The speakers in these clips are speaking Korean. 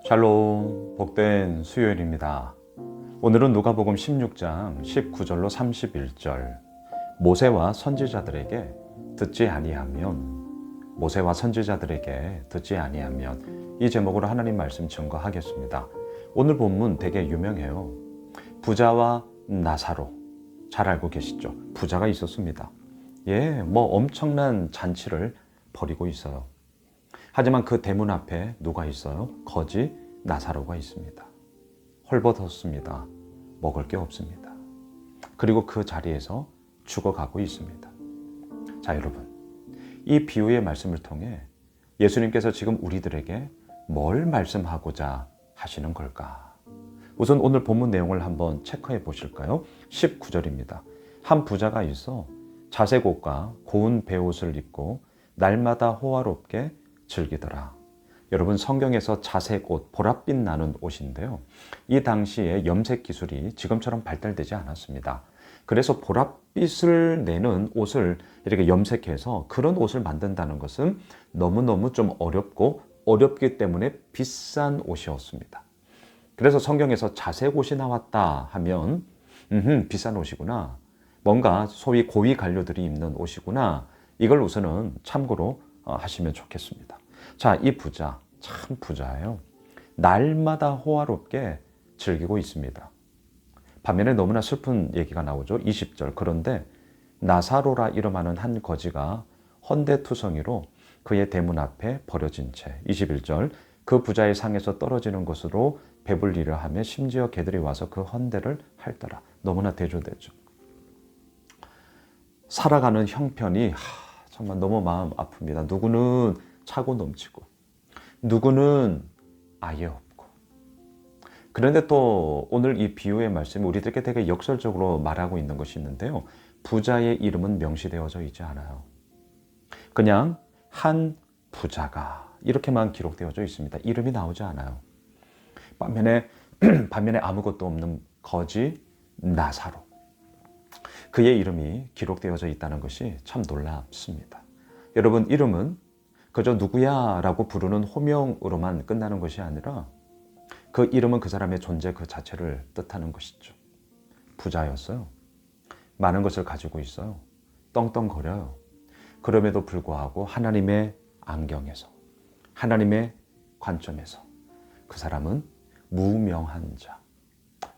샬롬, 복된 수요일입니다. 오늘은 누가복음 16장 19절로 31절 모세와 선지자들에게 듣지 아니하면 이 제목으로 하나님 말씀 증거하겠습니다. 오늘 본문 되게 유명해요. 부자와 나사로, 잘 알고 계시죠? 부자가 있었습니다. 엄청난 잔치를 벌이고 있어요. 하지만 그 대문 앞에 누가 있어요? 거지 나사로가 있습니다. 헐벗었습니다. 먹을 게 없습니다. 그리고 그 자리에서 죽어가고 있습니다. 자, 여러분, 이 비유의 말씀을 통해 예수님께서 지금 우리들에게 뭘 말씀하고자 하시는 걸까? 우선 오늘 본문 내용을 한번 체크해 보실까요? 19절입니다. 한 부자가 있어 자색 옷과 고운 베옷을 입고 날마다 호화롭게 즐기더라. 여러분, 성경에서 자색 옷, 보랏빛 나는 옷인데요. 이 당시에 염색 기술이 지금처럼 발달되지 않았습니다. 그래서 보랏빛을 내는 옷을 이렇게 염색해서 그런 옷을 만든다는 것은 너무너무 좀 어렵기 때문에 비싼 옷이었습니다. 그래서 성경에서 자색 옷이 나왔다 하면 비싼 옷이구나. 뭔가 소위 고위 관료들이 입는 옷이구나. 이걸 우선은 참고로 하시면 좋겠습니다. 자, 이 부자, 참 부자예요. 날마다 호화롭게 즐기고 있습니다. 반면에 너무나 슬픈 얘기가 나오죠. 20절. 그런데 나사로라 이름하는 한 거지가 헌데투성이로 그의 대문 앞에 버려진 채. 21절. 그 부자의 상에서 떨어지는 것으로 배불리려 하며 심지어 개들이 와서 그 헌데를 핥더라. 너무나 대조되죠. 살아가는 형편이 정말 너무 마음 아픕니다. 누구는 차고 넘치고 누구는 아예 없고. 그런데 또 오늘 이 비유의 말씀이 우리들에게 되게 역설적으로 말하고 있는 것이 있는데요. 부자의 이름은 명시되어져 있지 않아요. 그냥 한 부자가 이렇게만 기록되어져 있습니다. 이름이 나오지 않아요. 반면에 아무것도 없는 거지 나사로, 그의 이름이 기록되어져 있다는 것이 참 놀랍습니다. 여러분, 이름은 그저 누구야 라고 부르는 호명으로만 끝나는 것이 아니라 그 이름은 그 사람의 존재 그 자체를 뜻하는 것이죠. 부자였어요. 많은 것을 가지고 있어요. 떵떵거려요. 그럼에도 불구하고 하나님의 안경에서, 하나님의 관점에서 그 사람은 무명한 자,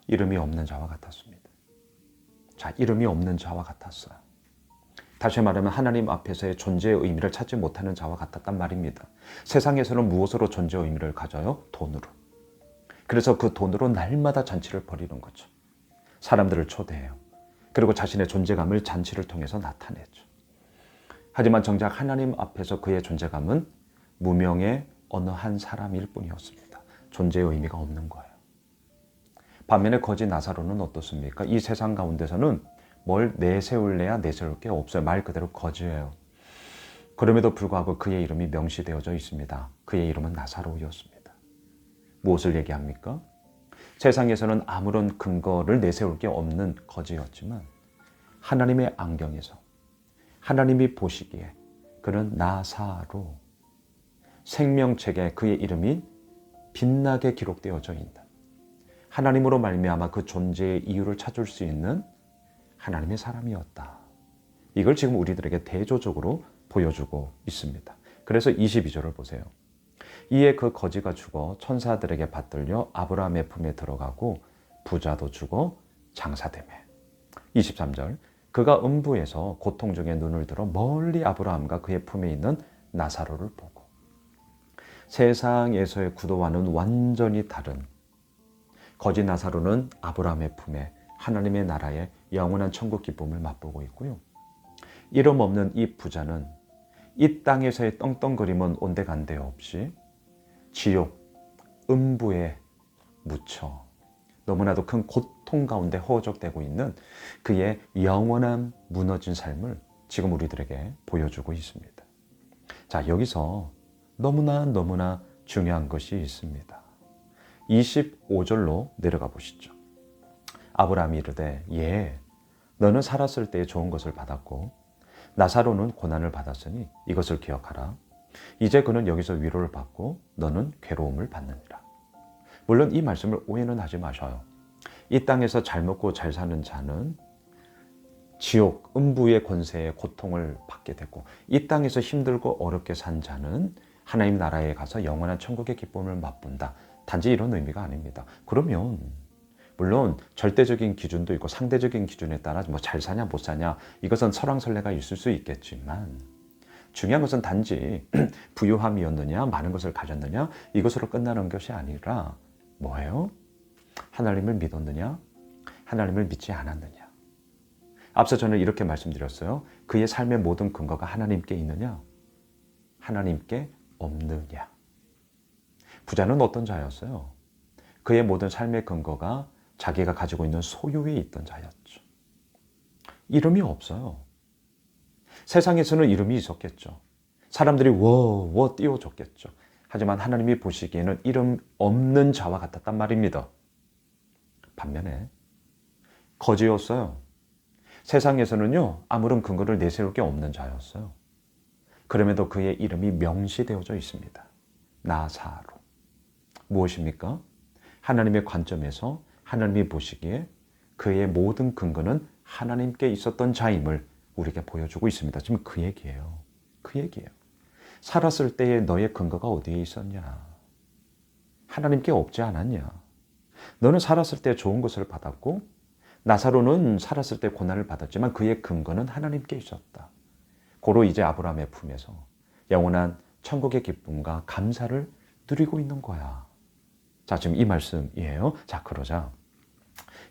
이름이 없는 자와 같았습니다. 자, 이름이 없는 자와 같았어요. 다시 말하면 하나님 앞에서의 존재의 의미를 찾지 못하는 자와 같았단 말입니다. 세상에서는 무엇으로 존재의 의미를 가져요? 돈으로. 그래서 그 돈으로 날마다 잔치를 벌이는 거죠. 사람들을 초대해요. 그리고 자신의 존재감을 잔치를 통해서 나타내죠. 하지만 정작 하나님 앞에서 그의 존재감은 무명의 어느 한 사람일 뿐이었습니다. 존재의 의미가 없는 거예요. 반면에 거지 나사로는 어떻습니까? 이 세상 가운데서는 뭘 내세울래야 내세울 게 없어요. 말 그대로 거지예요. 그럼에도 불구하고 그의 이름이 명시되어져 있습니다. 그의 이름은 나사로였습니다. 무엇을 얘기합니까? 세상에서는 아무런 근거를 내세울 게 없는 거지였지만 하나님의 안경에서 하나님이 보시기에 그는 나사로, 생명책에 그의 이름이 빛나게 기록되어져 있는, 하나님으로 말미암아 그 존재의 이유를 찾을 수 있는 하나님의 사람이었다. 이걸 지금 우리들에게 대조적으로 보여주고 있습니다. 그래서 22절을 보세요. 이에 그 거지가 죽어 천사들에게 받들려 아브라함의 품에 들어가고 부자도 죽어 장사되매. 23절. 그가 음부에서 고통 중에 눈을 들어 멀리 아브라함과 그의 품에 있는 나사로를 보고. 세상에서의 구도와는 완전히 다른 거지 나사로는 아브라함의 품에 하나님의 나라의 영원한 천국 기쁨을 맛보고 있고요. 이름 없는 이 부자는 이 땅에서의 떵떵거림은 온데간데 없이 지옥, 음부에 묻혀 너무나도 큰 고통 가운데 허우적대고 있는 그의 영원한 무너진 삶을 지금 우리들에게 보여주고 있습니다. 자, 여기서 너무나 중요한 것이 있습니다. 25절로 내려가 보시죠. 아브라함이 이르되 너는 살았을 때에 좋은 것을 받았고 나사로는 고난을 받았으니 이것을 기억하라. 이제 그는 여기서 위로를 받고 너는 괴로움을 받느니라. 물론 이 말씀을 오해는 하지 마셔요. 이 땅에서 잘 먹고 잘 사는 자는 지옥, 음부의 권세의 고통을 받게 되고, 이 땅에서 힘들고 어렵게 산 자는 하나님 나라에 가서 영원한 천국의 기쁨을 맛본다. 단지 이런 의미가 아닙니다. 그러면 물론 절대적인 기준도 있고 상대적인 기준에 따라 뭐 잘 사냐 못 사냐 이것은 설왕설래가 있을 수 있겠지만, 중요한 것은 단지 부유함이었느냐 많은 것을 가졌느냐 이것으로 끝나는 것이 아니라 뭐예요? 하나님을 믿었느냐 하나님을 믿지 않았느냐. 앞서 저는 이렇게 말씀드렸어요. 그의 삶의 모든 근거가 하나님께 있느냐 하나님께 없느냐. 부자는 어떤 자였어요? 그의 모든 삶의 근거가 자기가 가지고 있는 소유에 있던 자였죠. 이름이 없어요. 세상에서는 이름이 있었겠죠. 사람들이 워워 띄워줬겠죠. 하지만 하나님이 보시기에는 이름 없는 자와 같았단 말입니다. 반면에 거지였어요. 세상에서는요, 아무런 근거를 내세울 게 없는 자였어요. 그럼에도 그의 이름이 명시되어져 있습니다. 나사로. 무엇입니까? 하나님의 관점에서 하나님이 보시기에 그의 모든 근거는 하나님께 있었던 자임을 우리에게 보여주고 있습니다. 지금 그 얘기예요. 그 얘기예요. 살았을 때의 너의 근거가 어디에 있었냐? 하나님께 없지 않았냐? 너는 살았을 때 좋은 것을 받았고 나사로는 살았을 때 고난을 받았지만 그의 근거는 하나님께 있었다. 고로 이제 아브라함의 품에서 영원한 천국의 기쁨과 감사를 누리고 있는 거야. 자, 지금 이 말씀이에요. 자, 그러자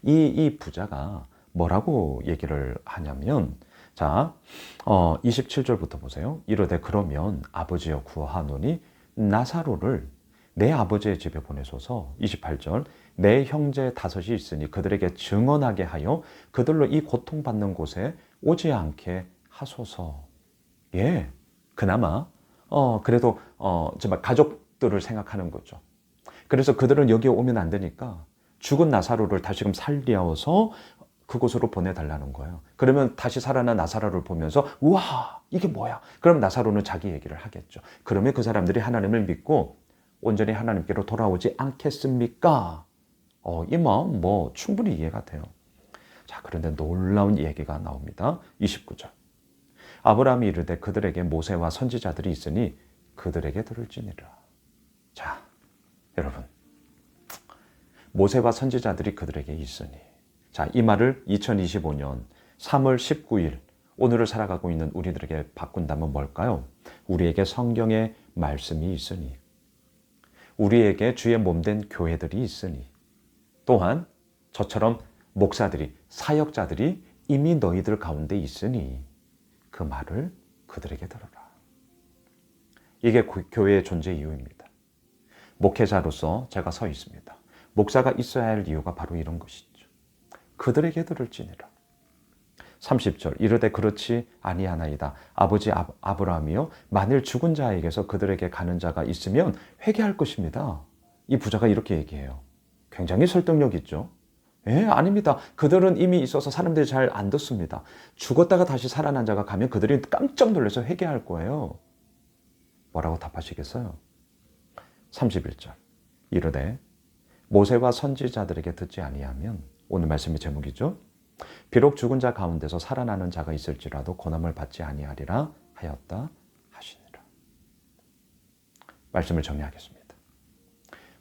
이 부자가 뭐라고 얘기를 하냐면, 자, 27절부터 보세요. 이르되 그러면 아버지여 구하노니 나사로를 내 아버지의 집에 보내소서. 28절 내 형제 5이 있으니 그들에게 증언하게 하여 그들로 이 고통받는 곳에 오지 않게 하소서. 예, 그나마 그래도 정말 가족들을 생각하는 거죠. 그래서 그들은 여기에 오면 안 되니까 죽은 나사로를 다시금 살려서 그곳으로 보내달라는 거예요. 그러면 다시 살아난 나사로를 보면서 우와 이게 뭐야? 그럼 나사로는 자기 얘기를 하겠죠. 그러면 그 사람들이 하나님을 믿고 온전히 하나님께로 돌아오지 않겠습니까? 이 마음 뭐 충분히 이해가 돼요. 자, 그런데 놀라운 얘기가 나옵니다. 29절 아브라함이 이르되 그들에게 모세와 선지자들이 있으니 그들에게 들을지니라. 자, 여러분, 모세와 선지자들이 그들에게 있으니, 자, 이 말을 2025년 3월 19일 오늘을 살아가고 있는 우리들에게 바꾼다면 뭘까요? 우리에게 성경의 말씀이 있으니, 우리에게 주의 몸된 교회들이 있으니, 또한 저처럼 목사들이, 사역자들이 이미 너희들 가운데 있으니 그 말을 그들에게 들어라. 이게 교회의 존재 이유입니다. 목회자로서 제가 서 있습니다. 목사가 있어야 할 이유가 바로 이런 것이죠. 그들에게 들을지니라. 30절 이르되 그렇지 아니하나이다. 아버지 아브라함이요 만일 죽은 자에게서 그들에게 가는 자가 있으면 회개할 것입니다. 이 부자가 이렇게 얘기해요. 굉장히 설득력 있죠. 예, 아닙니다. 그들은 이미 있어서 사람들이 잘 안 듣습니다. 죽었다가 다시 살아난 자가 가면 그들이 깜짝 놀라서 회개할 거예요. 뭐라고 답하시겠어요? 31절 이르되 모세와 선지자들에게 듣지 아니하면, 오늘 말씀의 제목이죠. 비록 죽은 자 가운데서 살아나는 자가 있을지라도 고난을 받지 아니하리라 하였다 하시니라. 말씀을 정리하겠습니다.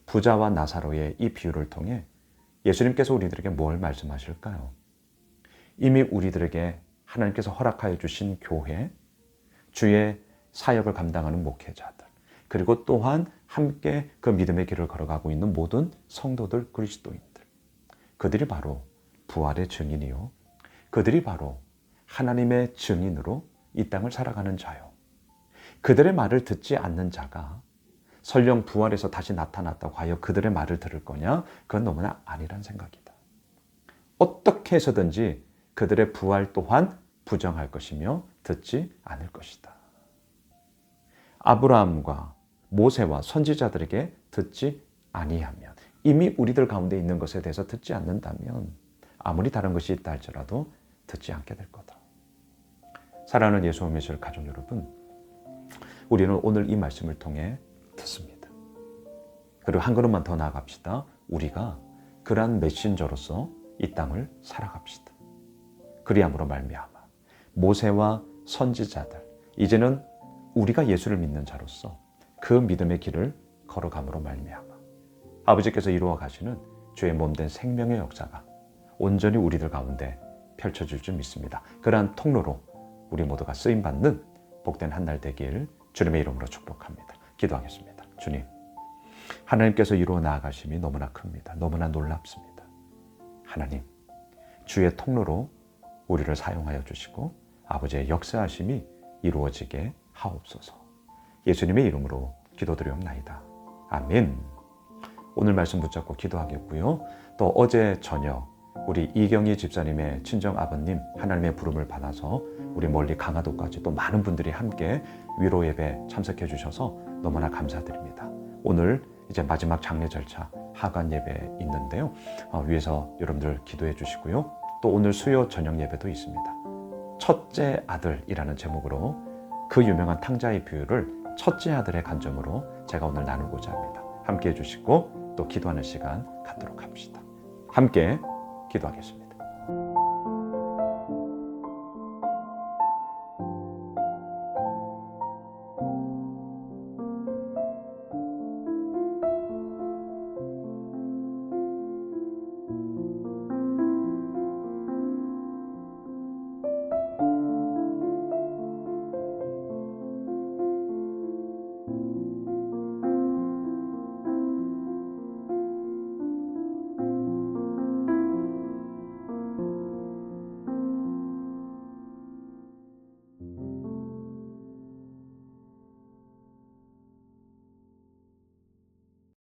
부자와 나사로의 이 비유를 통해 예수님께서 우리들에게 뭘 말씀하실까요? 이미 우리들에게 하나님께서 허락하여 주신 교회, 주의 사역을 감당하는 목회자들, 그리고 또한 함께 그 믿음의 길을 걸어가고 있는 모든 성도들, 그리스도인들, 그들이 바로 부활의 증인이요, 그들이 바로 하나님의 증인으로 이 땅을 살아가는 자요. 그들의 말을 듣지 않는 자가 설령 부활해서 다시 나타났다고 하여 그들의 말을 들을 거냐? 그건 너무나 아니란 생각이다. 어떻게 해서든지 그들의 부활 또한 부정할 것이며 듣지 않을 것이다. 아브라함과 모세와 선지자들에게 듣지 아니하면, 이미 우리들 가운데 있는 것에 대해서 듣지 않는다면 아무리 다른 것이 있다 할지라도 듣지 않게 될 거다. 사랑하는 예수 메시를 가족 여러분, 우리는 오늘 이 말씀을 통해 듣습니다. 그리고 한 걸음만 더 나아갑시다. 우리가 그러한 메신저로서 이 땅을 살아갑시다. 그리함으로 말미암아 모세와 선지자들, 이제는 우리가 예수를 믿는 자로서 그 믿음의 길을 걸어감으로 말미암아 아버지께서 이루어 가시는 주의 몸된 생명의 역사가 온전히 우리들 가운데 펼쳐질 줄 믿습니다. 그러한 통로로 우리 모두가 쓰임받는 복된 한 날 되길 주님의 이름으로 축복합니다. 기도하겠습니다. 주님, 하나님께서 이루어 나아가심이 너무나 큽니다. 너무나 놀랍습니다. 하나님, 주의 통로로 우리를 사용하여 주시고 아버지의 역사하심이 이루어지게 하옵소서. 예수님의 이름으로 기도드리옵나이다. 아멘. 오늘 말씀 붙잡고 기도하겠고요. 또 어제 저녁 우리 이경희 집사님의 친정 아버님 하나님의 부름을 받아서 우리 멀리 강화도까지 또 많은 분들이 함께 위로 예배 참석해 주셔서 너무나 감사드립니다. 오늘 이제 마지막 장례 절차 하관 예배 있는데요. 위에서 여러분들 기도해 주시고요. 또 오늘 수요 저녁 예배도 있습니다. 첫째 아들이라는 제목으로 그 유명한 탕자의 비유를 첫째 아들의 관점으로 제가 오늘 나누고자 합니다. 함께 해주시고 또 기도하는 시간 갖도록 합시다. 함께 기도하겠습니다.